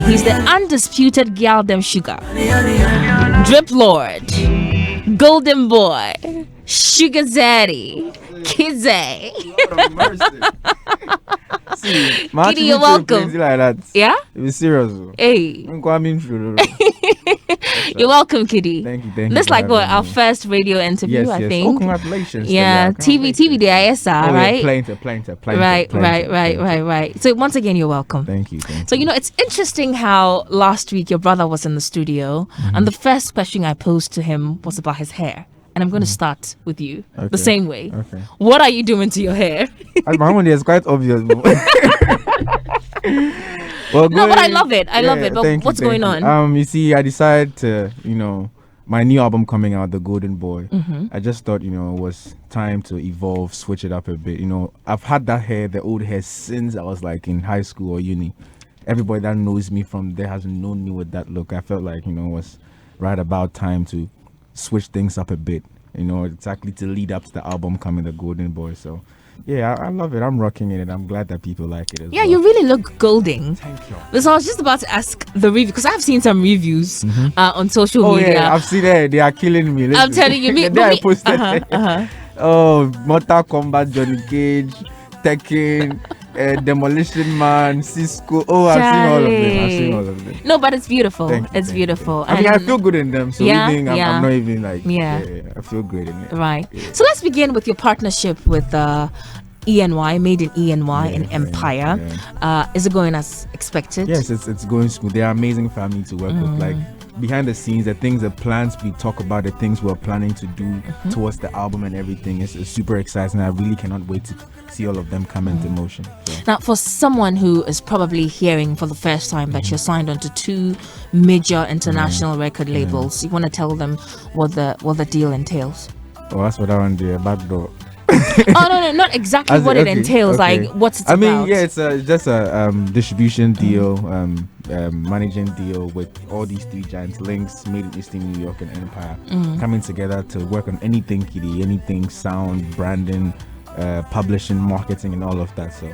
He's the undisputed girl dem sugar, drip lord, golden boy, sugar daddy, KiDi. See, KiDi, you're welcome. Like that. Yeah? It was serious. Hey. You're welcome, KiDi. Thank you. This is like what our first radio interview, I think. Oh, congratulations. Yeah, TV DISR, right? Right. So once again, you're welcome. Thank you. So it's interesting how last week your brother was in the studio, and the first question I posed to him was about his hair. And I'm going to start with you the same way. Okay. What are you doing to your hair? My one is quite obvious. Well, but I love it. I love it. But what's going on? You see, I decided to, my new album coming out, The Golden Boy. I just thought, it was time to evolve, switch it up a bit. I've had that hair, the old hair, since I was like in high school or uni. Everybody that knows me from there has known me with that look. I felt like, it was right about time to switch things up a bit, exactly to lead up to the album coming, The Golden Boy. So yeah, I love it. I'm rocking it, and I'm glad that people like it as well. You really look golden. Thank you. So I was just about to ask the review, because I've seen some reviews on social media. Yeah, I've seen it. They are killing me. I'm telling you, I posted Mortal Kombat, Johnny Cage, Tekken, Demolition Man, Cisco. I've seen all of them. No, but it's beautiful. Thank you. Beautiful. I mean, I feel good in them. So I'm not even like, I feel great in it. Right. Yeah. So let's begin with your partnership with ENY, made in ENY in Empire. Yeah. Is it going as expected? Yes, it's going smooth. They're an amazing family to work with. Like, behind the scenes, the things, the plans we talk about, the things we're planning to do towards the album and everything is super exciting. I really cannot wait to see all of them come into motion. So. Now, for someone who is probably hearing for the first time that you're signed onto two major international record labels, you want to tell them what the deal entails? Oh, that's what I want to do, a back door. No, not exactly what it entails. Like, what's it about? I mean, it's just a distribution deal, managing deal with all these three giants, Lynx, Made in Eastern New York, and Empire, coming together to work on anything KiDi, anything sound, branding, publishing, marketing, and all of that. So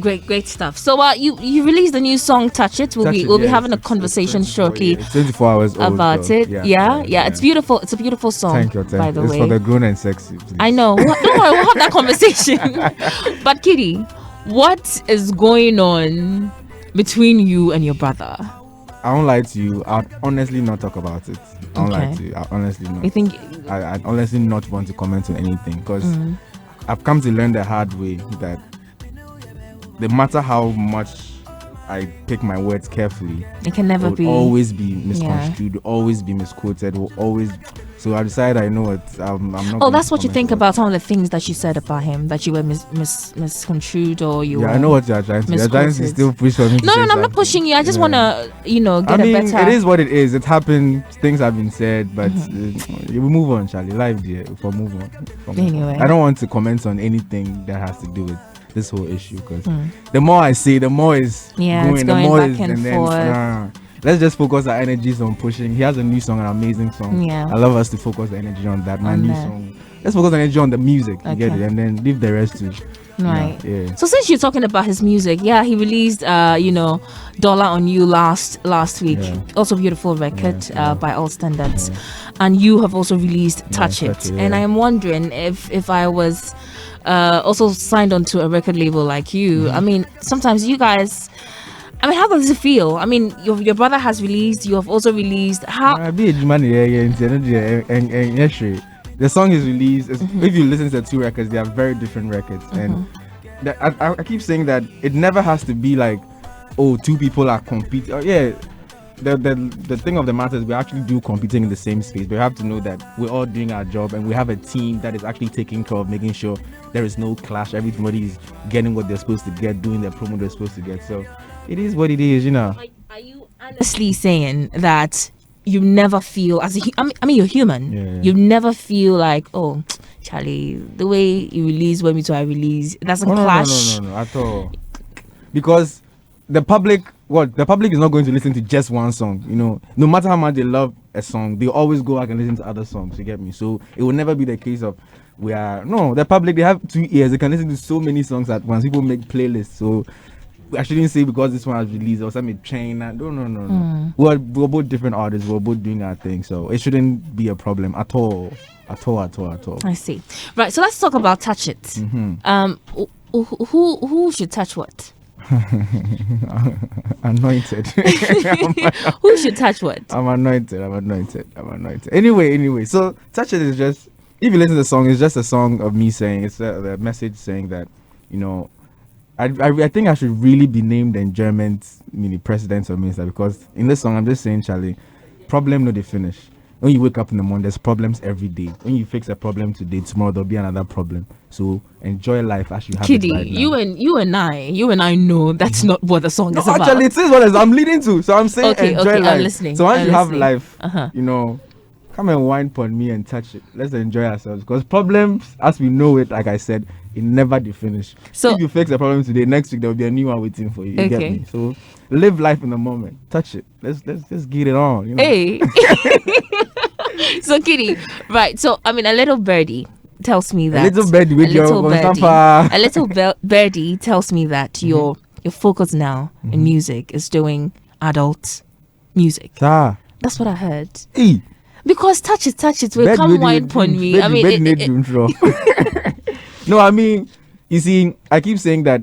great stuff. So you released a new song, Touch It. We'll be having a conversation shortly. It's 24 hours old, about it. Yeah. It's beautiful. It's a beautiful song. Thank you. By the way, it's for the grown and sexy. Please. I know. Don't worry, we'll have that conversation. But KiDi, what is going on between you and your brother? I won't lie to you. I'd honestly not talk about it. I won't lie to you. I honestly not. You think? I honestly not want to comment on anything, because I've come to learn the hard way that no matter how much I pick my words carefully, it can never be. Always be misconstrued. Always be misquoted. Will always. So I decided I know it. I'm not. Oh, that's what you think about some of the things that she said about him, that you were misconstrued, or you. Yeah, I know what you're trying to. You're trying to still push for me. No, I'm not pushing you. I just want to, get a better. It is what it is. It happened. Things have been said, but we move on, Charlie. Life, dear. For move on. Anyway, I don't want to comment on anything that has to do with this whole issue, because the more I say, the more is going, the more back and forth. Let's just focus our energies on pushing. He has a new song, an amazing song. Yeah. I love us to focus the energy on that. My new song. Let's focus the energy on the music. You get it, and then leave the rest to. Right. Yeah. So since you're talking about his music, he released Dollar on You last week. Yeah. Also beautiful record by all standards. And you have also released Touch It. And I am wondering if I was also signed onto a record label like you. I mean, sometimes you guys, how does it feel? I mean, your brother has released, you have also released. How? The song is released. If you listen to the two records, they are very different records. And I keep saying that it never has to be like, two people are competing. The thing of the matter is we actually do competing in the same space. But you have to know that we're all doing our job, and we have a team that is actually taking care of making sure there is no clash. Everybody is getting what they're supposed to get, doing the promo they're supposed to get. So it is what it is, Are you honestly saying that you never feel you're human? Yeah. You never feel like, oh, Charlie, the way you release when I release, it doesn't clash. No, at all. Because the public is not going to listen to just one song. No matter how much they love a song, they always go back and listen to other songs. You get me? So it will never be the case of the public, they have 2 ears. They can listen to so many songs at once. People make playlists. So I shouldn't say because this one was released or something chain. No. We're both different artists. We're both doing our thing, so it shouldn't be a problem at all. I see. Right. So let's talk about Touch It. Who should touch what? Anointed. Who should touch what? I'm anointed. Anyway, so Touch It is just, if you listen to the song, it's just a song of me saying, it's a message saying that, you know, I think I should really be named in German's president or minister, because in this song I'm just saying, Charlie, problem no they finish. When you wake up in the morning, there's problems every day. When you fix a problem today, tomorrow there'll be another problem. So enjoy life as you have KiDi, it right now. you and I know that's not what the song is about. Actually, it is what I'm leading to. So I'm saying enjoy life. I'm listening. So once you have life, you know, come and whine upon me and touch it. Let's enjoy ourselves, because problems, as we know it, like I said, it never they finish. So if you fix a problem today, next week there will be a new one waiting for you. You get me? So live life in the moment. Touch it. Let's get it on. You know? Hey. So KiDi, right? So I mean, a little birdie tells me that a little birdie tells me that your focus now in music is doing adult music. That's what I heard. Hey. Because touch it will come wine upon me. I mean, no, I mean, you see, I keep saying that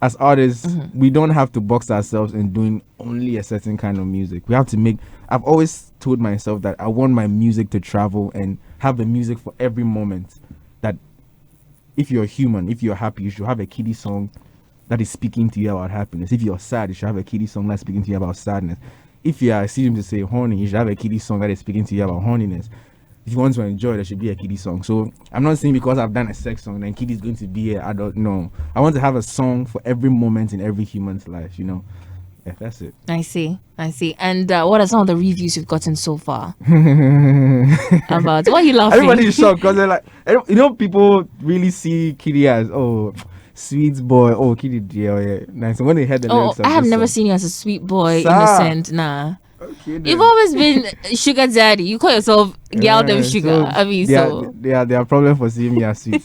as artists, we don't have to box ourselves in doing only a certain kind of music. We have to make, I've always told myself that I want my music to travel and have the music for every moment. That if you're human, if you're happy, you should have a KiDi song that is speaking to you about happiness. If you're sad, you should have a KiDi song that's speaking to you about sadness. If you are seem to say horny, you should have a KiDi song that is speaking to you about horniness. If you want to enjoy, there should be a KiDi song. So I'm not saying because I've done a sex song, then KiDi is going to be an adult. No, I want to have a song for every moment in every human's life. You know, yeah, that's it. I see. And what are some of the reviews you've gotten so far? About why are you laughing? Everybody's shocked because they're like, you know, people really see KiDi as sweet boy. Oh, KiDi, yeah. Nice. So when they heard the lyrics, I have never seen you as a sweet boy, innocent. Nah. Okay, you've always been sugar daddy. You call yourself girl them sugar. So I mean, they are problem for seeing me as sweet.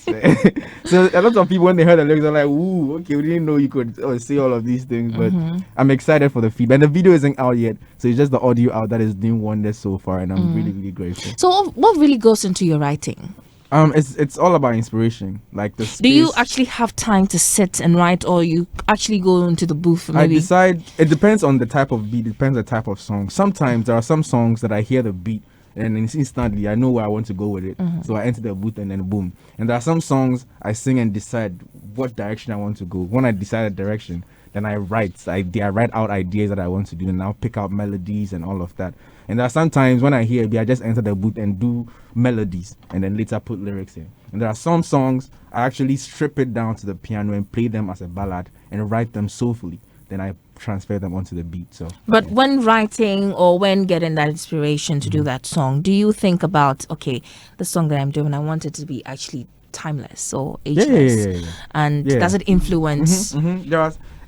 So a lot of people, when they heard the lyrics, are like, "Ooh, okay, we didn't know you could say all of these things." But I'm excited for the feedback. And the video isn't out yet, so it's just the audio out that is doing wonders so far, and I'm really, really grateful. So, what really goes into your writing? It's all about inspiration. Like the space. Do you actually have time to sit and write, or you actually go into the booth? Maybe? I decide. It depends on the type of beat. It depends on the type of song. Sometimes there are some songs that I hear the beat and instantly I know where I want to go with it. So I enter the booth and then boom. And there are some songs I sing and decide what direction I want to go. When I decide a direction, then I write. I write out ideas that I want to do, and I'll pick out melodies and all of that. And there are sometimes when I hear it, I just enter the booth and do melodies and then later put lyrics in. And there are some songs I actually strip it down to the piano and play them as a ballad and write them soulfully. Then I transfer them onto the beat. So, but when writing or when getting that inspiration to do that song, do you think about, okay, the song that I'm doing, I want it to be actually timeless or ageless? And does it influence?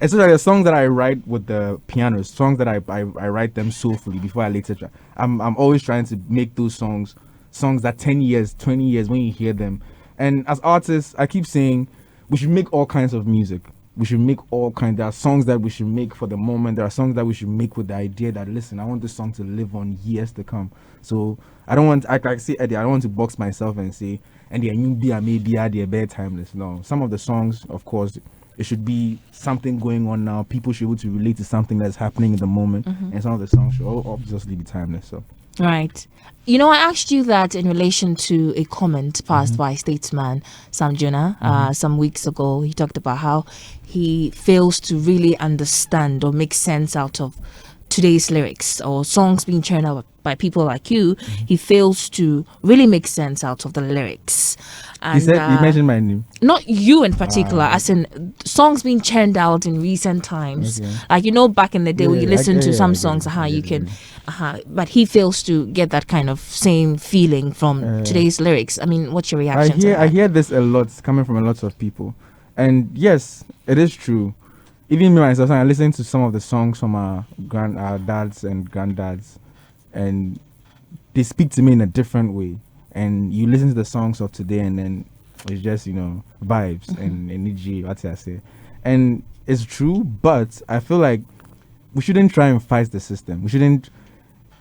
It's like a song that I write with the piano, songs that I write them soulfully before I later try. I'm always trying to make those songs that 10 years, 20 years when you hear them. And as artists, I keep saying we should make all kinds of music. We should make all kinds. There are songs that we should make for the moment. There are songs that we should make with the idea that, listen, I want this song to live on years to come. So I don't want, like I say, Eddie, I don't want to box myself and say, and maybe they're bare timeless. No, some of the songs, of course, it should be something going on now. People should be able to relate to something that's happening in the moment. And some of the songs should obviously be timeless. So. Right. You know, I asked you that in relation to a comment passed by statesman Sam Jonah some weeks ago. He talked about how he fails to really understand or make sense out of today's lyrics or songs being churned out by people like you. He fails to really make sense out of the lyrics. And, he mentioned my name. Not you in particular, as in songs being churned out in recent times. Like, you know, back in the day when you listen to some songs, but he fails to get that kind of same feeling from today's lyrics. I mean, what's your reaction to that? I hear this a lot coming from a lot of people. And yes, it is true. Even me myself, I listen to some of the songs from our dads and granddads, and they speak to me in a different way. And you listen to the songs of today, and then it's just, you know, vibes and energy, what I say. And it's true, but I feel like we shouldn't try and fight the system. We shouldn't.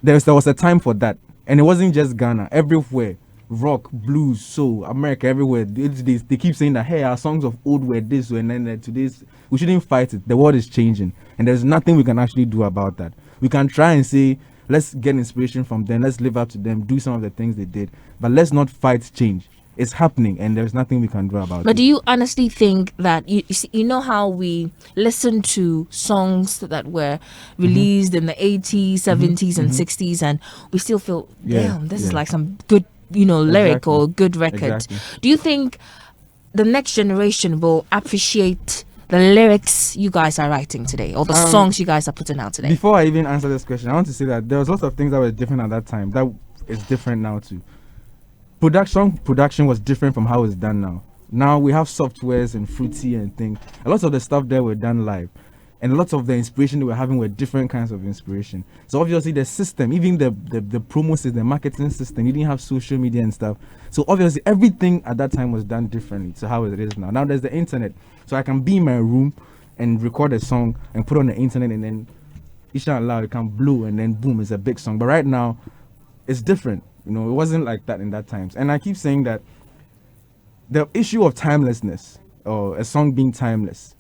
There was a time for that, and it wasn't just Ghana. Everywhere, rock, blues, soul, America, everywhere. They keep saying that, hey, our songs of old were this way, and then today's. We shouldn't fight it. The world is changing, and there's nothing we can actually do about that. We can try and say, let's get inspiration from them. Let's live up to them. Do some of the things they did, but let's not fight change. It's happening, and there's nothing we can do about it. But do you honestly think that you know how we listen to songs that were released in the 80s, 70s, and 60s, and we still feel, damn, this is like some good, lyric or good record. Do you think the next generation will appreciate the lyrics you guys are writing today, or the songs you guys are putting out today? Before I even answer this question, I want to say that there was lots of things that were different at that time that is different now too. Production was different from how it's done now. Now we have softwares and Fruity and things. A lot of the stuff there were done live, and a lot of the inspiration they were having were different kinds of inspiration. So obviously the system, even the promo system, the marketing system, you didn't have social media and stuff. So obviously everything at that time was done differently to how it is now. Now there's the internet, so I can be in my room and record a song and put it on the internet, and then inshallah it can blow, and then boom, it's a big song. But right now it's different. It wasn't like that in that times. And I keep saying that the issue of timelessness, or a song being timeless,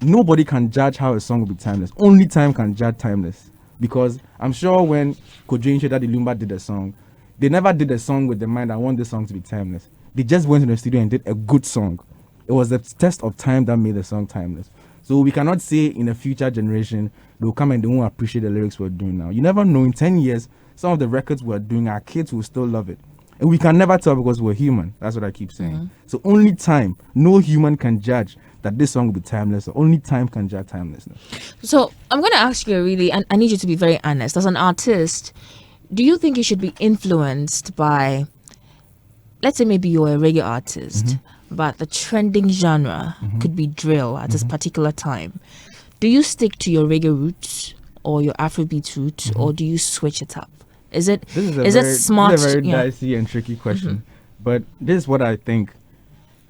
nobody can judge how a song will be timeless. Only time can judge timeless. Because I'm sure when Kojo and Daddy Lumba did a song, they never did a song with the mind, I want this song to be timeless. They just went to the studio and did a good song. It was the test of time that made the song timeless. So we cannot say in a future generation, they'll come and they won't appreciate the lyrics we're doing now. You never know, in 10 years, some of the records we're doing, our kids will still love it. And we can never tell because we're human. That's what I keep saying. So only time, no human can judge that this song will be timeless. Only time can judge timelessness. So I'm going to ask you really, and I need you to be very honest. As an artist, do you think you should be influenced by, let's say maybe you're a reggae artist, but the trending genre could be drill at this particular time. Do you stick to your reggae roots or your Afrobeat roots, or do you switch it up? Is it smart? This is a very dicey and tricky question. But this is what I think.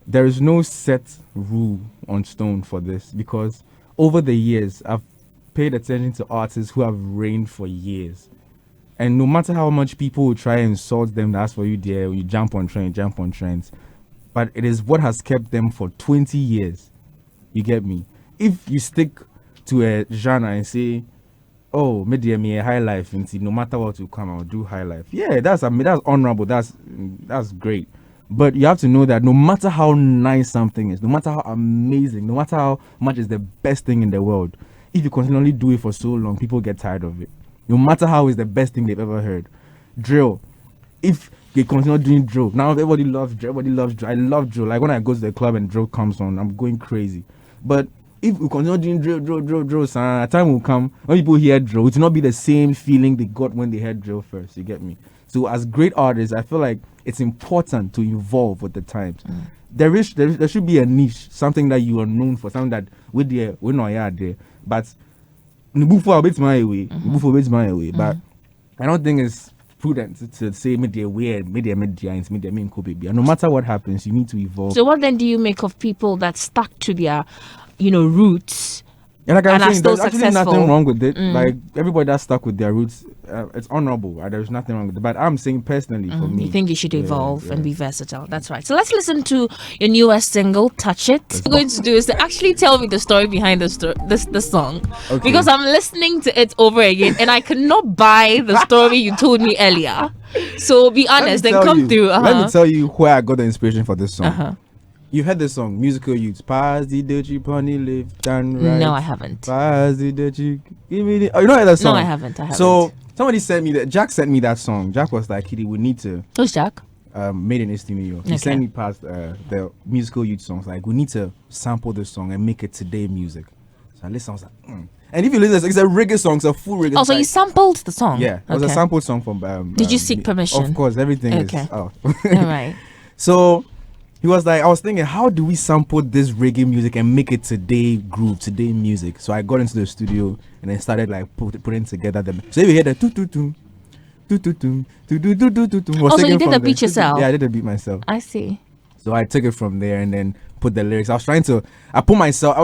There is no set rule on stone for this, because over the years, I've paid attention to artists who have reigned for years. And no matter how much people will try and insult them, that's for you there, you jump on trends. But it is what has kept them for 20 years. You get me? If you stick to a genre and say, oh, me a high life, and see, no matter what will come, I'll do high life. Yeah, that's honorable. That's great. But you have to know that no matter how nice something is, no matter how amazing, no matter how much is the best thing in the world, if you continually do it for so long, people get tired of it. No matter how it's the best thing they've ever heard. Drill. If they continue doing drill, now everybody loves drill. I love drill. Like when I go to the club and drill comes on, I'm going crazy. But if we continue doing drill, a time will come when people hear drill, it will not be the same feeling they got when they heard drill first. You get me? So as great artists, I feel like it's important to evolve with the times. There should be a niche, something that you are known for, something that we're not there. But before a bit my way, but I don't think it's prudent to say media weird, media main copy. No matter what happens, you need to evolve. So what then do you make of people that stuck to their roots? And like I'm saying, there's actually nothing wrong with it. Like everybody that's stuck with their roots, it's honorable. There's nothing wrong with it. But I'm saying personally, for me, you think you should evolve and be versatile. That's right. So let's listen to your newest single, "Touch It." What I'm going to do is to actually tell me the story behind the song, because I'm listening to it over again and I cannot buy the story you told me earlier. So be honest, then come through. Let me tell you where I got the inspiration for this song. You heard this song, Musical Youths. Pass the dirty pony left and right. No, I haven't. Pass the dirty. Give me the. Oh, you know that song? No, I haven't. So somebody sent me that. Jack sent me that song. Jack was like, "KiDi, we need to." Who's Jack? Made in East New York. He sent me past the Musical Youth songs. Like, we need to sample this song and make it today music. So I listened. I was like, And if you listen, it's a reggae song. It's a full reggae. Oh, so you sampled the song? Yeah, it was a sample song from. Did you seek permission? Of course, everything is. All right. So. He was like, I was thinking, how do we sample this reggae music and make it today groove, today music? So I got into the studio and then started like putting together the. So if you hear the Oh, so you did the beat yourself? Yeah, I did the beat myself. I see. So I took it from there and then put the lyrics. I put myself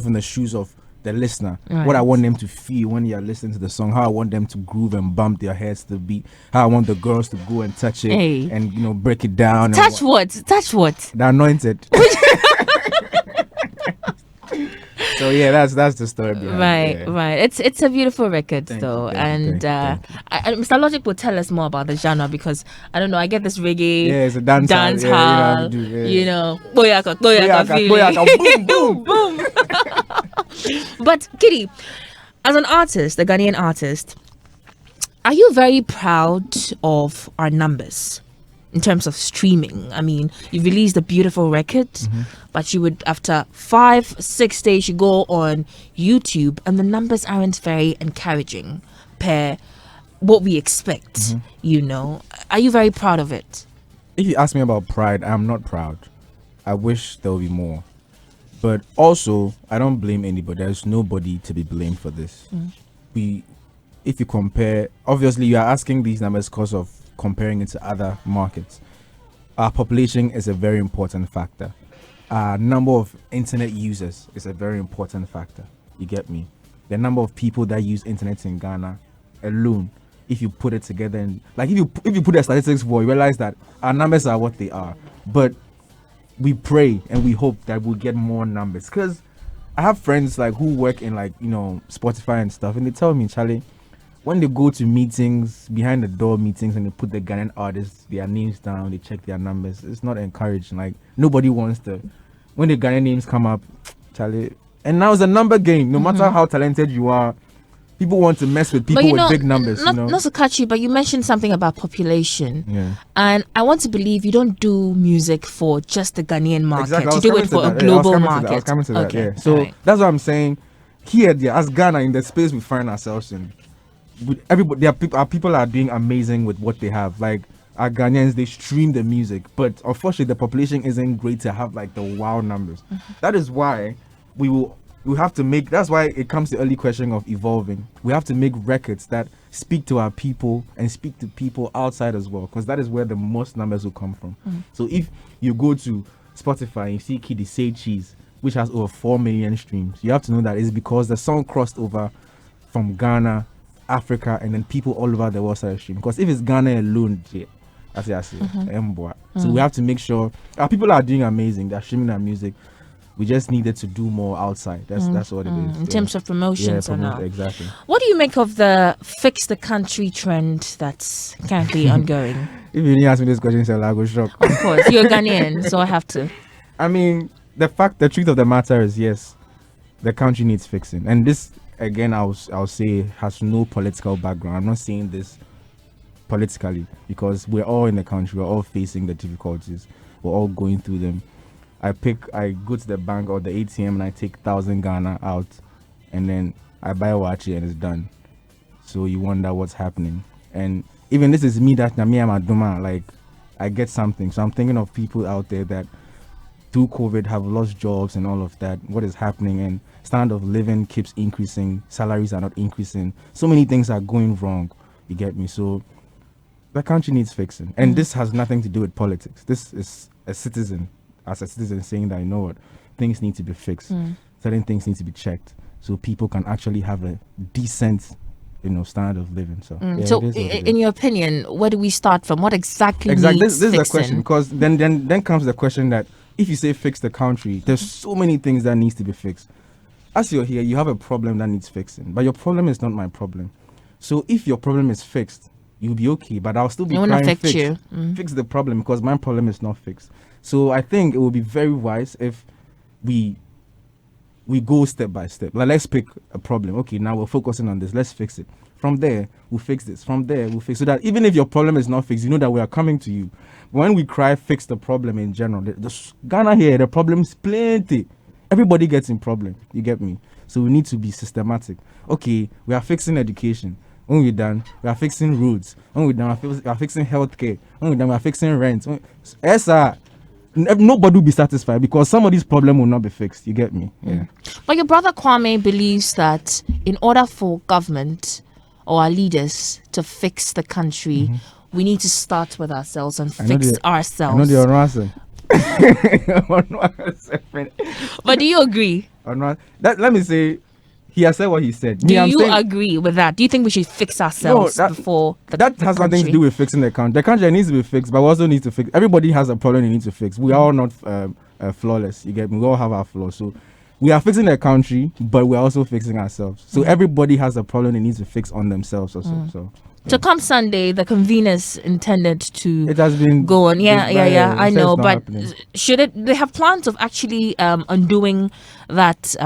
in the shoes of the listener. Right. What I want them to feel when you're listening to the song, how I want them to groove and bump their heads to the beat, how I want the girls to go and touch it and break it down. Touch what? The anointed. So yeah, that's the story behind it. Right. It's a beautiful record, Thank though, you. Mr. Logic will tell us more about the genre because I don't know. I get this reggae, it's a dance hall, boyaka, boom, boom, boom. But KiDi, as an artist, a Ghanaian artist, are you very proud of our numbers? In terms of streaming, I mean, you released a beautiful record, but you would, after 5-6 days, you go on YouTube and the numbers aren't very encouraging per what we expect, Are you very proud of it? If you ask me about pride, I'm not proud. I wish there would be more. But also, I don't blame anybody. There's nobody to be blamed for this. If you compare, obviously you are asking these numbers because of comparing it to other markets. Our population is a very important factor. Our number of internet users is a very important factor. You get me? The number of people that use internet in Ghana alone, if you put it together, and like if you put the statistics for, you realize that our numbers are what they are. But we pray and we hope that we'll get more numbers. Because I have friends like who work in Spotify and stuff, and they tell me, Charlie, when they go to meetings, behind the door meetings, and they put the Ghanaian artists, their names down, they check their numbers, it's not encouraging. Like, nobody wants to, when the Ghanaian names come up, Charlie, and now it's a number game. No matter how talented you are, people want to mess with people with big numbers. Not to cut you, but you mentioned something about population. Yeah. And I want to believe you don't do music for just the Ghanaian market. Exactly. You do it for a global market. I was coming to that, okay. yeah. So that's what I'm saying. Here, as Ghana, in the space we find ourselves in, everybody, our people are doing amazing with what they have. Like our Ghanaians, they stream the music, but unfortunately, the population isn't great to have like the wow numbers. That is why we have to make. That's why it comes to the early question of evolving. We have to make records that speak to our people and speak to people outside as well, because that is where the most numbers will come from. So if you go to Spotify and you see KiDi Say Cheese, which has over 4 million streams, you have to know that it's because the song crossed over from Ghana, Africa, and then people all over the world started streaming. Because if it's Ghana alone, I say, so we have to make sure our people are doing amazing. They're streaming our music. We just needed to do more outside. That's what it is. In terms of promotions, exactly. What do you make of the fix the country trend that's currently ongoing? If you didn't ask me this question, I'll go shock. Of course, you're Ghanaian, so I have to. I mean, the truth of the matter is, yes, the country needs fixing, and this. Again, I'll say has no political background. I'm not saying this politically because we're all in the country. We're all facing the difficulties. We're all going through them. I go to the bank or the ATM and I take 1,000 Ghana out, and then I buy wachi and it's done. So you wonder what's happening. And even this is me that like I get something. So I'm thinking of people out there that through COVID have lost jobs and all of that. What is happening? And standard of living keeps increasing, salaries are not increasing, so many things are going wrong, you get me? So the country needs fixing, and this has nothing to do with politics. This is a citizen saying that, you know what, things need to be fixed, certain things need to be checked so people can actually have a decent standard of living. So so in your opinion, where do we start from? What exactly needs this is fixing? the question, because then comes the question that if you say fix the country, there's so many things that needs to be fixed. As you're here, you have a problem that needs fixing, but your problem is not my problem. So if your problem is fixed, you'll be okay, but I'll still be trying to fix the problem because my problem is not fixed. So I think it will be very wise if we go step by step. Like, let's pick a problem. Okay, now we're focusing on this. Let's fix it. From there, we'll fix this. From there, we'll fix, so that even if your problem is not fixed, you know that we are coming to you. When we cry, fix the problem in general. Ghana here, the problem's plenty. Everybody gets in problem. You get me? So we need to be systematic. Okay, we are fixing education. When we're done, we are fixing roads. When we're done, we are fixing healthcare. When we're done, we are fixing rent. Yes, sir. Nobody will be satisfied because some of these problems will not be fixed. You get me? Yeah. But your brother Kwame believes that in order for government or our leaders to fix the country, we need to start with ourselves and I know fix the- ourselves. I know the answer. But do you agree? Let me say, he has said what he said. Do I'm you saying, agree with that? Do you think we should fix ourselves before that has nothing to do with fixing the country. The country needs to be fixed, but we also need to fix. Everybody has a problem they need to fix. We are all not flawless. You get me? We all have our flaws. So we are fixing the country, but we're also fixing ourselves. So everybody has a problem they need to fix on themselves also. So come Sunday, the conveners intended to It has been go on. Yeah. I know, but happening. they have plans of actually undoing that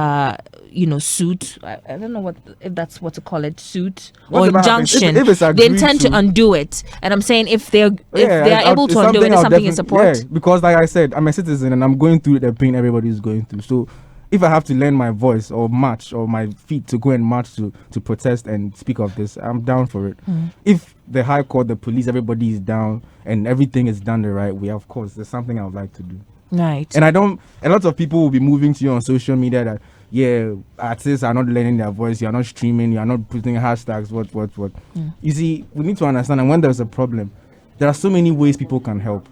suit? I don't know if that's what to call it, suit or Whatever happens, injunction. if it's They agreed intend to undo it, and I'm saying if they are able to undo it, it's I'll something you support. Yeah, because like I said, I'm a citizen and I'm going through the pain everybody is going through. So if I have to lend my voice or march or my feet to go and march to protest and speak of this, I'm down for it. If the High Court, the police, everybody is down and everything is done the right way, of course, there's something I would like to do. Right. And a lot of people will be moving to you on social media that, yeah, artists are not lending their voice, you're not streaming, you're not putting hashtags, what. You see, we need to understand that when there's a problem, there are so many ways people can help.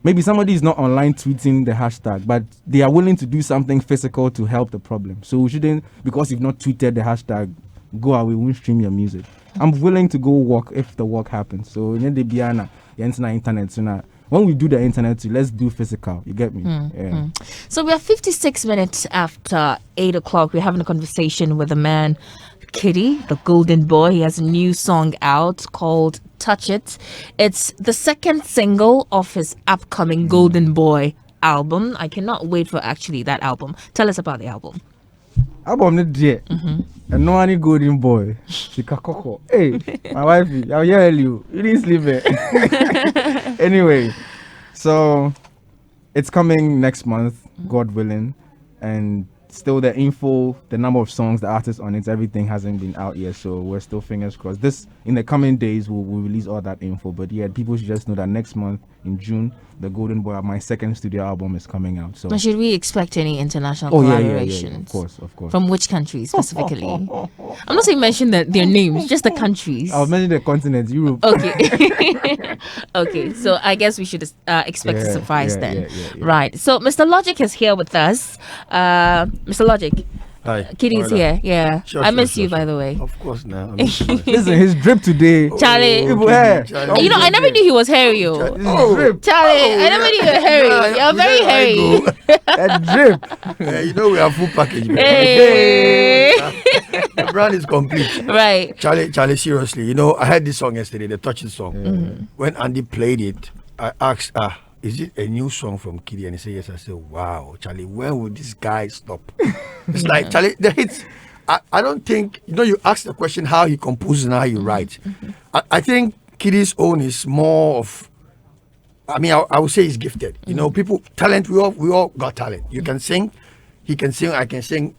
Maybe somebody is not online tweeting the hashtag, but they are willing to do something physical to help the problem. So we shouldn't, because you've not tweeted the hashtag, go away, we won't stream your music. I'm willing to go walk if the work happens. So in the Biana, internet, so now when we do the internet too, let's do physical. You get me? Yeah. So we are 56 minutes after 8 o'clock. We're having a conversation with a man, KiDi, the golden boy. He has a new song out called Touch It. It's the second single of his upcoming Golden Boy album. I cannot wait for actually that album. Tell us about the album. Album not yet. And no any golden boy. Shikakoko. Hey, my wifey, I'll yell you. You didn't sleep it. Anyway, so it's coming next month, God willing, and still the info, the number of songs, the artists on it, everything hasn't been out yet, so we're still fingers crossed. This in the coming days we'll release all that info, but yeah, people should just know that next month in June, the Golden Boy, my second studio album, is coming out. So should we expect any international collaborations? Yeah, of course. From which countries specifically? I'm not saying mention their names, just the countries. I'll mention the continent, Europe. Okay. Okay, so I guess we should expect a surprise then. Yeah. Right. So Mr. Logic is here with us. Mr. Logic. Hi. KiDi's here. Yeah. Sure, I miss you, sure. by the way. Of course, now. Listen, Listen, his drip today. Charlie. People hair. You know, I never knew he was hairy. His drip. Charlie, I never knew you were hairy. You're very hairy. That drip. you know we have full package. man. Hey. The brand is complete. Right. Charlie, seriously, you know, I heard this song yesterday, the Touching song. When Andy played it, I asked, is it a new song from KiDi? And he said yes. I said, wow, Charlie, when will this guy stop? It's like, Charlie, the hits. I don't think, you know, you ask the question how he composes and how he writes. I think KiDi's own is more of, I mean, I would say he's gifted. You know, people, talent, we all got talent. You can sing, he can sing, I can sing,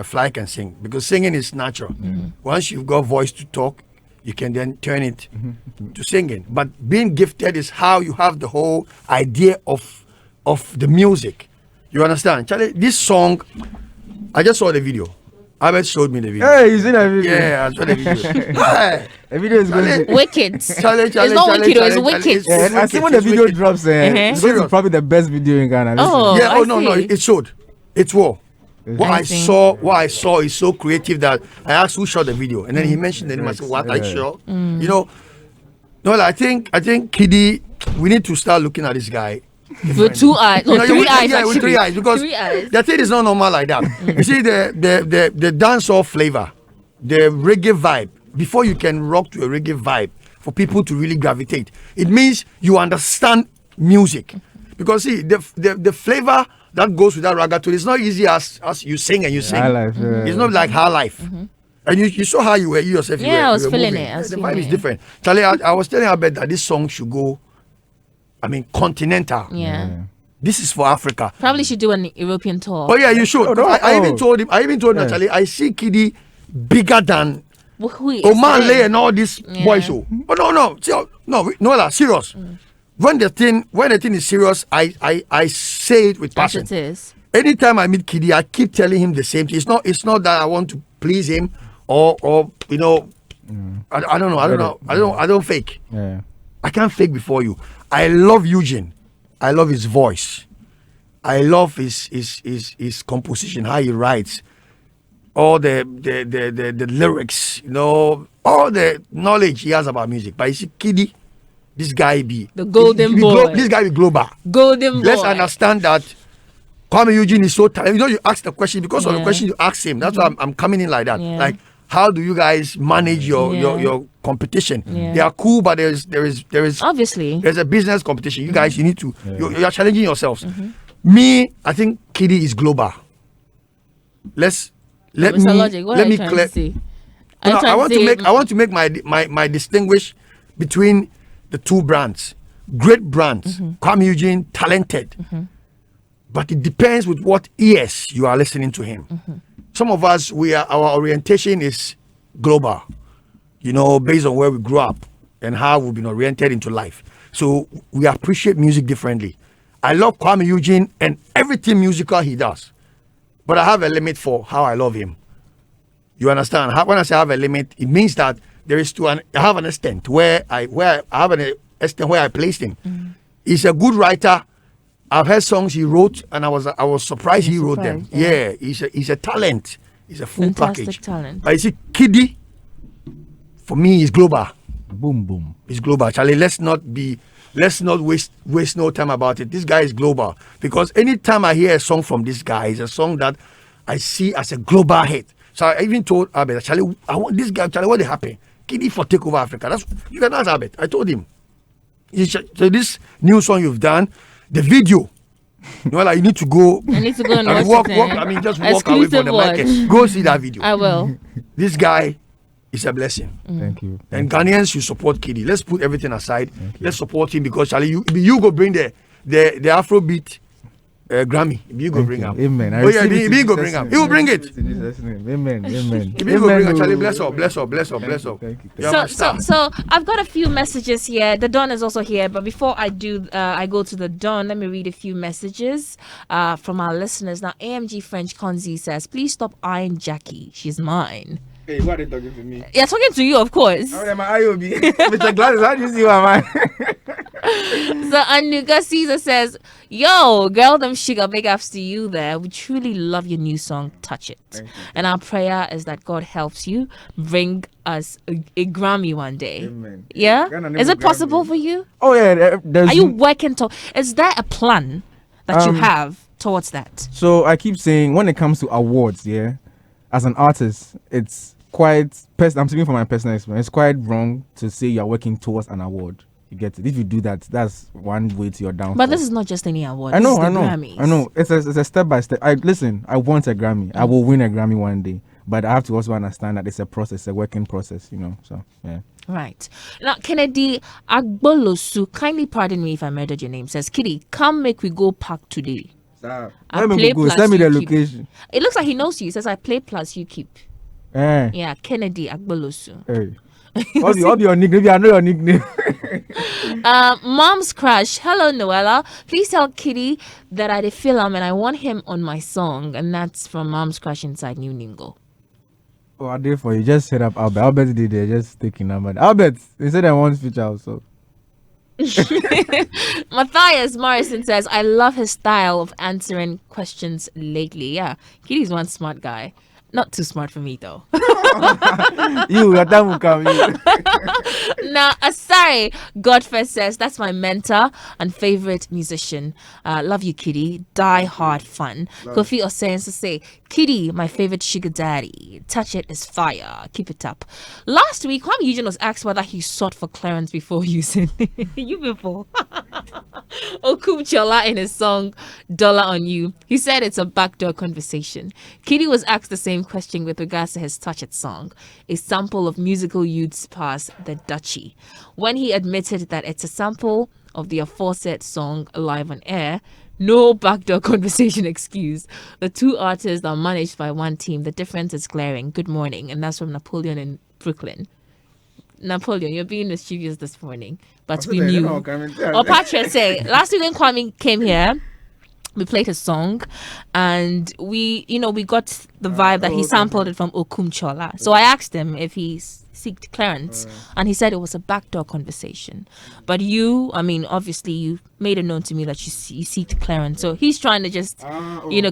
Fly can sing. Because singing is natural. Once you've got voice to talk, you can then turn it to singing. But being gifted is how you have the whole idea of the music. You understand? Charlie, this song, I just saw the video. Albert showed me the video. Hey, you seen that video? Yeah, I saw the video. Hey, The video is going to Wicked. Charlie, It's not wicked, it's wicked. yeah, and I see when the video drops, this is Serious. probably the best video in Ghana. Oh. Yeah, I no, see. it showed. It's raw. What I I see. saw is so creative that I asked who shot the video, and then he mentioned the name. I said, "What? Are you sure?" You know, no, I think KiDi, we need to start looking at this guy With 2 eyes. No, No, 3 eyes. yeah, actually. with 3 eyes, because 3 eyes. the thing is not normal like that. You see, the dancehall flavor, the reggae vibe. Before you can rock to a reggae vibe, for people to really gravitate, it means you understand music. Because see, the flavor that goes with that reggaeton is not easy as you sing and you sing. High life, yeah. It's not like high life. And you saw how you were, you yourself. Yeah, I was feeling moving. it. I was The feeling vibe is it. different. Charlie, I was telling Albert that this song should go, I mean, continental. Yeah. This is for Africa. Probably should do an European tour. Oh yeah, you should. I even told him. I even told him, Yeah. Charlie, I see KiDi bigger than Who is Oman it? Lay and all these boys. So, oh no, serious. When the thing is serious, I say it with As passion. it is. Anytime I meet KiDi, I keep telling him the same thing. It's not that I want to please him or you know, I don't know. I don't fake. Yeah. I can't fake before you. I love Eugene. I love his voice. I love his composition, how he writes, all the lyrics, you know, all the knowledge he has about music. But you see, KiDi, this guy be the golden boy. This guy be global. Golden boy. Let's understand that Kwame Eugene is so talented. You know, you ask the question because of the question you ask him. That's why I'm coming in like that. Yeah. Like, how do you guys manage your competition? Yeah. They are cool, but there is obviously there's a business competition. You guys, you need to you are challenging yourselves. Me, I think KiDi is global. Let me clear. No, I want to make my distinguish between the two brands. Great brands. Kwame Eugene, talented. But it depends with what ears you are listening to him. Some of us, our orientation is global, you know, based on where we grew up and how we've been oriented into life. So we appreciate music differently. I love Kwame Eugene and everything musical he does, but I have a limit for how I love him. You understand? When I say I have a limit, it means that there is I have an extent where I have an extent where I placed him. He's a good writer. I've heard songs he wrote, and I was surprised he wrote them. Yeah, he's a talent. He's a full fantastic package. talent. But you see, KiDi, for me, is global. Boom, boom. It's global, Charlie. Let's not waste no time about it. This guy is global because anytime I hear a song from this guy, it's a song that I see as a global hit. So I even told Abed, Charlie, I want this guy. Charlie, what happened? KiDi for Take Over Africa. You can ask Abed. I told him. So this new song you've done. The video, you know, like you need to go. I need to go and walk. watch it. I mean, just walk away from the market. Go see that video. I will. This guy is a blessing. Thank you. And Ghanaians should support KiDi. Let's put everything aside. Let's support him because Charlie, you go bring the Afrobeat Grammy. You go bring him. Amen. You go bring him. He will bring it. Amen. Amen. You go bring him. Charlie, bless up. Thank you. So I've got a few messages here. The Don is also here, but before I do, I go to the Don. Let me read a few messages from our listeners. Now, AMG French Konzi says, "Please stop eyeing Jackie. She's mine." Hey, what are they talking to me? Yeah, talking to you, of course. How am I IOB? Mr. Gladys, how do you see who am I? So Anuga Caesar says, "Yo, girl, them sugar, big ups to you there. We truly love your new song, Touch It. And our prayer is that God helps you bring us a Grammy one day." Amen. Yeah? Is it possible for you? Oh, yeah. Are you working is there a plan that you have towards that? So I keep saying, when it comes to awards, yeah, as an artist, it's quite, I'm speaking from my personal experience, it's quite wrong to say you're working towards an award. You get it? If you do that, that's one way to your downfall. But this is not just any award. I know. Grammys. It's a step by step. I want a Grammy. I will win a Grammy one day. But I have to also understand that it's a process, a working process, you know. So yeah. Right. Now, Kennedy Agbolosu, kindly pardon me if I murdered your name, says, "KiDi, come make we go park today." Let me go. Send me the location. It looks like he knows you. He says, "I play plus you keep." Yeah, Kennedy Agbolosu. Hey. What's your nickname? I know your nickname. Mom's Crush. Hello, Noella. Please tell KiDi that I did film and I want him on my song. And that's from Mom's Crush inside New Ningo. Oh, I did for you. Just set up Albert. Albert did it. Just taking number. Albert, they said I want feature also. Matthias Morrison says, "I love his style of answering questions lately." Yeah, KiDi's one smart guy. Not too smart for me though. Your time will come. Now, Asari Godfrey says, "That's my mentor and favorite musician. Love you, KiDi. Die hard fun." Kofi Osens to say, "KiDi, my favorite sugar daddy. Touch It is fire. Keep it up." Last week, Kwame Eugene was asked whether he sought for clearance before using you before. Okum Chola in his song "Dollar on You." He said it's a backdoor conversation. KiDi was asked the same question with regards to his Touch It song, a sample of musical youths past the Dutchie. When he admitted that it's a sample of the aforesaid song live on air, no backdoor conversation excuse. The two artists are managed by one team. The difference is glaring. Good morning. And that's from Napoleon in Brooklyn. Napoleon, you're being mischievous this morning, but we knew. Or Patrick say, last week when Kwame came here, we played his song, and we got the vibe that he sampled it from Okum Chola. So I asked him if he seeked clearance, and he said it was a backdoor conversation. But you, obviously you made it known to me that you seeked clearance. So he's trying to just,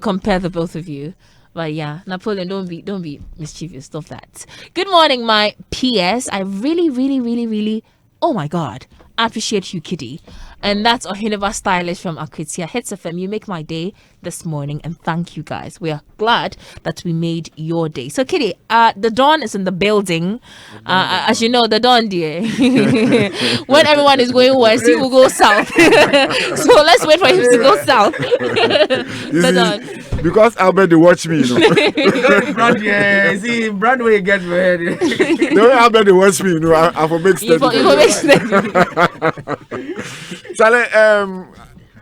compare the both of you. But yeah, Napoleon, don't be mischievous. Stop that. Good morning, my PS. I really, really, really, really, oh my God, I appreciate you, KiDi. And that's Ohineva Stylish from Akwitia Hitz FM. You make my day this morning, and thank you guys. We are glad that we made your day. So KiDi, the dawn is in the building. As you know, the dawn, dear. When everyone is going west, he will go south. So let's wait for him to go south. The dawn. Because Albert they watch me, See, Broadway gets my head. The way Albert they watch me, I for make steady. Charlie,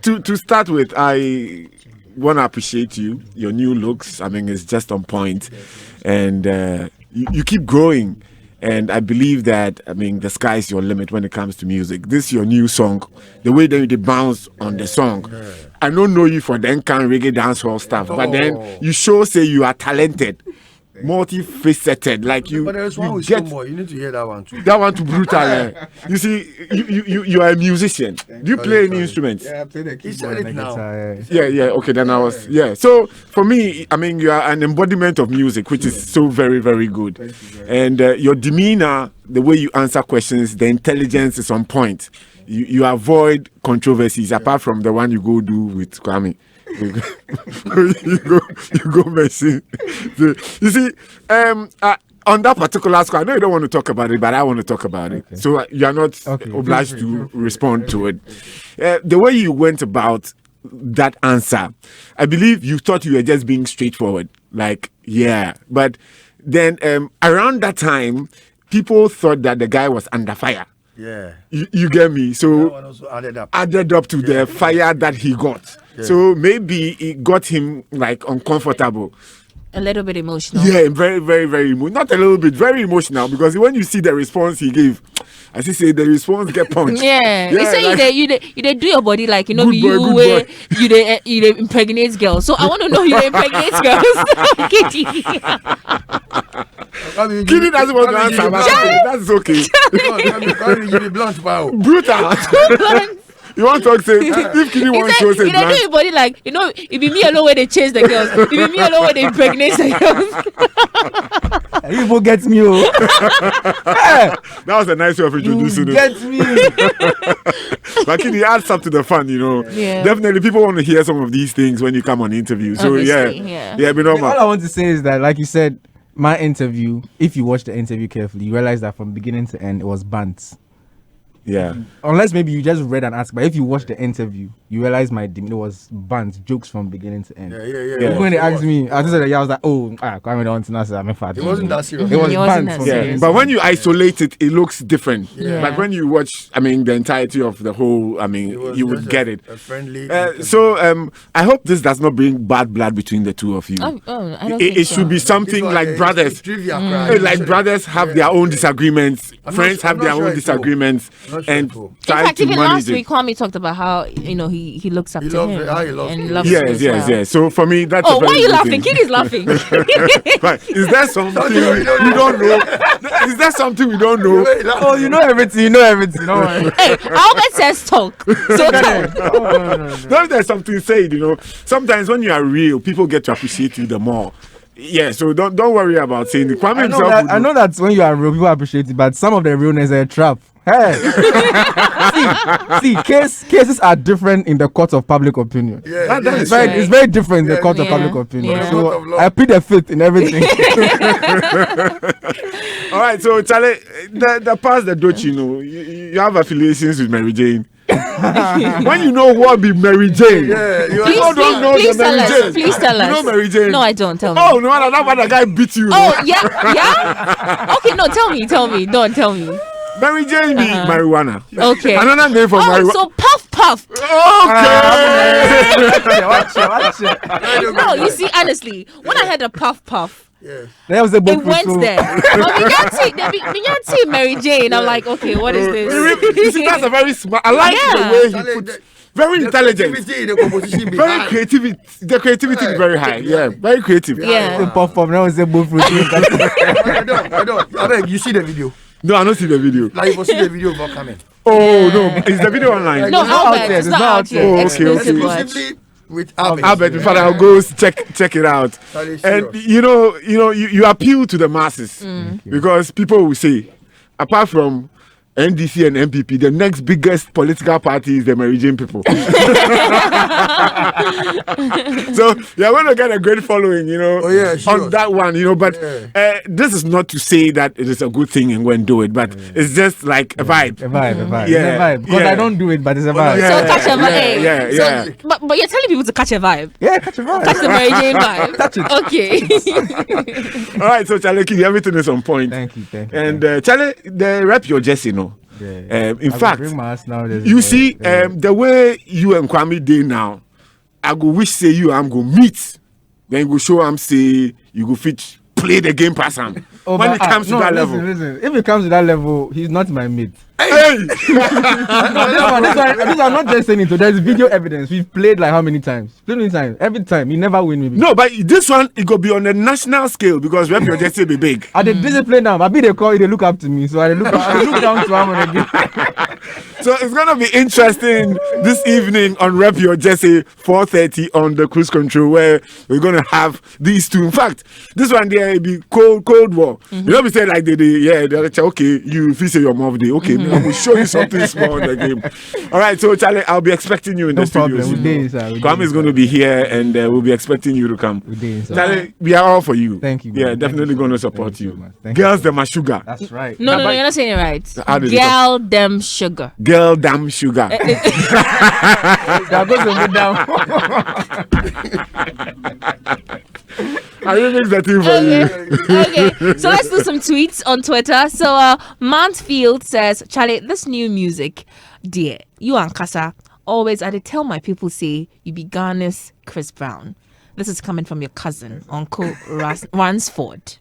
to start with, I want to appreciate your new looks. It's just on point, and you keep growing. And I believe that, the sky is your limit when it comes to music. This is your new song. The way that you bounce on the song. I don't know you for the Nkan reggae dancehall stuff, but then you say you are talented, multifaceted. Like you, but there's one with get Stonebwoy. You need to hear that one too. That one too brutal. You see, you are a musician. Do you play any instruments? Yeah, I play the keyboard and the now. Yeah. Okay, then I was So for me, you are an embodiment of music, which is so very, very good. And your demeanor, the way you answer questions, the intelligence is on point. You avoid controversies apart from the one you go do with Kwame. You go messing. You see, on that particular score, I know you don't want to talk about it, but I want to talk about it. So you are not obliged to respond to it. The way you went about that answer, I believe you thought you were just being straightforward. But then around that time, people thought that the guy was under fire. Yeah. You get me? So that one also added up to the fire that he got. Yeah. So maybe it got him uncomfortable. A little bit emotional. Yeah, very, very, very emotional. Not a little bit, very emotional, because when you see the response he gave, as he said, the response get punched. Yeah. You say you do your body you impregnate girls. So I want to know you impregnate girls. KiDi doesn't want to answer, but that's okay. You be blunt, wow. Brutal. You want to talk, say, if KiDi wants to say, you don't do your body it be me alone where they chase the girls. It be me alone where they impregnate the girls. People get me. That was a nice way of introducing it. Get me. But KiDi adds up to the fun, Yeah. Definitely, people want to hear some of these things when you come on interview. So yeah, be normal. All I want to say is that, like you said, my interview, if you watch the interview carefully, you realize that from beginning to end, it was bants. Yeah. Unless maybe you just read and asked, but if you watch the interview, you realize my demeanor was bants, jokes from beginning to end. Yeah. When they asked me, I just said, I was like, Kwame don't answer. I'm fat. It wasn't that serious. It was wasn't bants. that serious. But when you isolate it, it looks different. Yeah. But when you watch, the entirety of the whole, you would get it. A friendly. So I hope this does not bring bad blood between the two of you. I don't It think so. should be something like brothers. Like brothers have their own disagreements, friends have their own disagreements, and In fact, to even manage last it. week, Kwame talked about how he looks up to him. How he loves and him. loves him as well. Yes. So for me, that's. Oh, a very why are you good laughing? thing. KiDi's laughing. Right. Is there something we don't know? Is there something we don't know? Oh, you know everything. Don't worry. Hey, Albert says talk. So talk. No, there's something said. Sometimes when you are real, people get to appreciate you the more. Yeah, so don't worry about saying it. Kwame himself. I know that when you are real, people appreciate it, but some of the realness are a trap. Hey, see, cases are different in the court of public opinion. Yeah, It's very different in the court of public opinion. Yeah. So I plead the fifth in everything. All right, so Charlie, the past the Dutch, you have affiliations with Mary Jane. When you know what be Mary Jane, you don't know the Mary Jane. Please tell us. You know Mary Jane? No, I don't. Tell me. Oh, no, that one, the guy beat you. Oh, yeah. Okay, no, tell me. Don't tell me. Mary Jane be marijuana. Okay. Another name for marijuana. So puff. Okay. Watch it. No, you see, honestly, when I had a puff. There was a book It went there. But we can't see Mary Jane. I'm like, okay, what is this? You see, that's a very smart. I like the way he puts. very intelligent. Creativity in the composition Very behind. creativity. The creativity is very high. Yeah, very creative. Yeah. Pop now is a both routine. I don't. I beg, you see the video. No, I don't see the video. Like, you see the video about coming. Oh no, is the video online? No, It's not Albert. out there, It's it's not not out out yet. there. Oh, okay, Exclusive okay. watch. Exclusively with Albert. Albert, father, I'll go check it out. That is And serious. you appeal to the masses because people will say, apart from NDC and MPP, the next biggest political party is the Meridian people. So you're going to get a great following, Oh, yeah, sure. on that one, But this is not to say that it is a good thing and go and do it, but it's just like a vibe. A vibe. Yeah, It's a vibe. Because yeah. I don't do it, but it's a no, vibe. Yeah. So catch a vibe. yeah, So, yeah. But you're telling people to catch a vibe. Yeah, catch a vibe. Catch the Mary Jane vibe. Touch it. Okay. All right, so Charlie, everything is on point. Thank you. And Charlie, the rep your Jesse, Yeah. in I will fact, bring my ass now, there's- you see, the way you and Kwame dey now, I go wish say you am go meet, then you go show am say you go fit play the game pass am. Oh, When but, it comes to that level, Listen. If it comes to that level, he's not my mate. hey, No, this one, I'm not just saying it. So there's video evidence. We've played like how many times? Every time. He never win me. no, but this one it go be on a national scale because rep your Jesse be big. I did discipline now. I be they call, they look up to me. So I look down to him on the game. So it's gonna be interesting this evening on Rep Your Jesse 4:30 on the Cruise Control, where we're gonna have these two. In fact, this one there will be cold war. You know, we say like they're okay. You feel say your mom day. Okay, I will show you something small in the game. All right, so Charlie, I'll be expecting you in No the studio. problem. soon. We did, sir. We Kwame did, is going to sir. be here, and we'll be expecting you to come. We did, sir. Charlie, we are all for you. Thank you, man. Yeah, Thank definitely you so going to much. support Thank you you. so much. Thank you Girls, so them are sugar. That's right. No, but- you're not saying it right. How did it Girl, them sugar. Girl, damn sugar. That goes to me down. I will make that thing for you. Okay, so let's do some tweets on Twitter. So Mansfield says, Charlie, this new music, dear, you and Kasa, always I did tell my people say you be Ghana's Chris Brown. This is coming from your cousin, Uncle Ransford.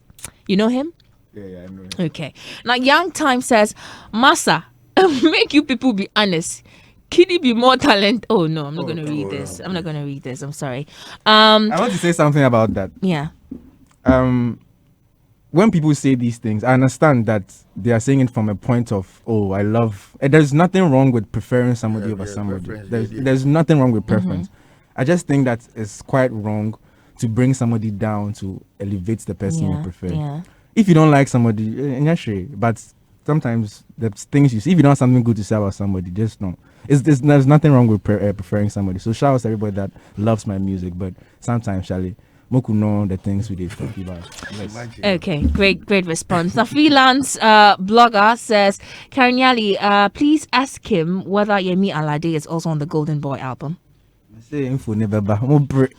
You know him? Yeah, I know. Okay. Now Young Time says, Massa, make you people be honest. KiDi be more talent. Oh no, I'm not gonna read this. I'm not gonna read this. I'm sorry. I want to say something about that. Yeah. When people say these things, I understand that they are saying it from a point of, oh, I love. There's nothing wrong with preferring somebody over somebody. preference, There's nothing wrong with preference. I just think that it's quite wrong to bring somebody down to elevate the person you prefer. Yeah. If you don't like somebody, yeah, sure. But sometimes the things you see, if you don't have something good to say about somebody, just don't. There's nothing wrong with preferring somebody. So shout out to everybody that loves my music, but sometimes, Charlie, Moku know the things we did talk about. Yes. Okay, great response. Now, freelance blogger says, Karinyali, please ask him whether Yemi Alade is also on the Golden Boy album. Say info never back. I'm break.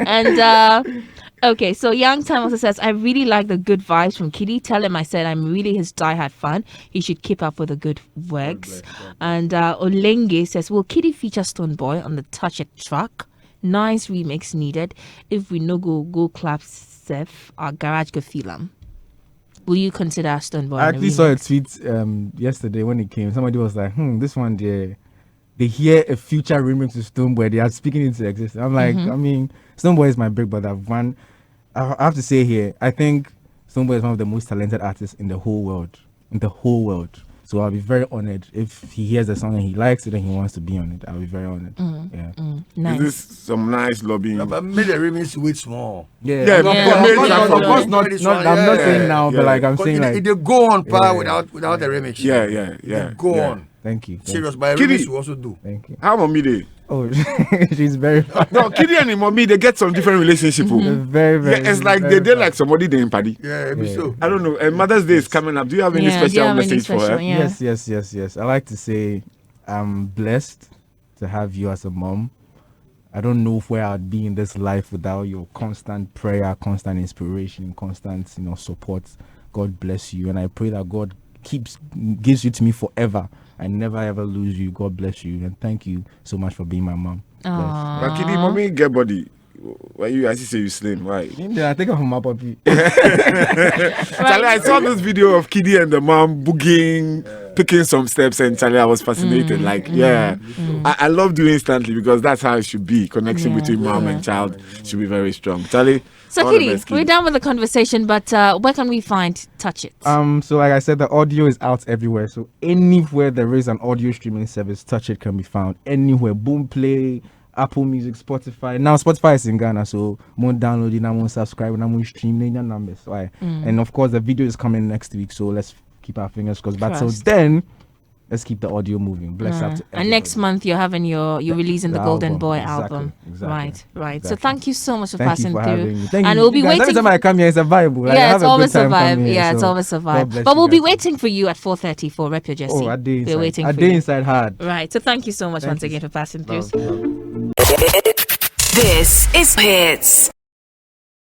And okay, so Young Time also says, I really like the good vibes from KiDi. Tell him I said I'm really his diehard fan. He should keep up with the good works. And Olenge says, will KiDi feature Stonebwoy on the Touch It track? Nice remix needed. If we no go clap Seth, our garage go feel him. Will you consider Stonebwoy? I actually saw a tweet yesterday when it came. Somebody was like, this one there. They hear a future remix of Stonebwoy, they are speaking into existence. I'm like, I mean, Stonebwoy is my big brother. I have to say here, I think Stonebwoy is one of the most talented artists in the whole world. So I'll be very honored if he hears the song and he likes it and he wants to be on it. I'll be very honored. Yeah. Nice. This is some nice lobbying. But made the remix wait small. Yeah, Yeah, of but course, maybe of from- course not. This not one, I'm not yeah. saying now, Yeah. but like I'm Because saying, it like, they go on par Yeah. without the remix. Yeah. They go yeah. on. thank you. Serious, but a KiDi. remix we also do. Thank you. How mommy they? Oh, she's very, No, KiDi and mommy they get some different relationship. Oh. very, very. Yeah, it's like very they did fast. like somebody they in party. Yeah, it be so. I don't know. And Mother's Day is coming up. Do you have any Yeah, do you special have any message for special- her? yeah. Yes. I like to say I'm blessed to have you as a mom. I don't know where I'd be in this life without your constant prayer, constant inspiration, constant, support. God bless you, and I pray that God gives you to me forever. I never ever lose you. God bless you, and thank you so much for being my mom. Bless. But KiDi, mommy get body. Why you as you say you slim? Why? Yeah, I think I'm my puppy. Charlie, I saw this video of KiDi and the mom booging picking some steps, and Charlie, I was fascinated. I love doing instantly because that's how it should be. Connection between mom and child should be very strong. Charlie. So KiDi, we're done with the conversation, but where can we find Touch It? So like I said, the audio is out everywhere. So anywhere there is an audio streaming service, Touch It can be found. Anywhere. Boomplay, Apple Music, Spotify. Now Spotify is in Ghana, so more downloading, I'm more subscribing, I'm more streaming your numbers. Right? And of course the video is coming next week, so let's keep our fingers crossed. But so then let's keep the audio moving. Bless up to everybody. And next month you're having you're releasing the Golden album. Boy Exactly. album. Right. Exactly. So thank you so much for Thank passing you for through. having me. Thank And you. we'll be Guys, waiting. every time I come here, it's a vibe. Like, Yeah, I it's have always a good time coming vibe. here, Yeah, so it's always a God vibe. bless But you we'll be guys. waiting for you at 4:30 for Rep Your Jesse. Oh, I did inside. We're waiting I for did you. inside hard. Right. So thank you so much Thank once you. again for passing through. This is Hitz.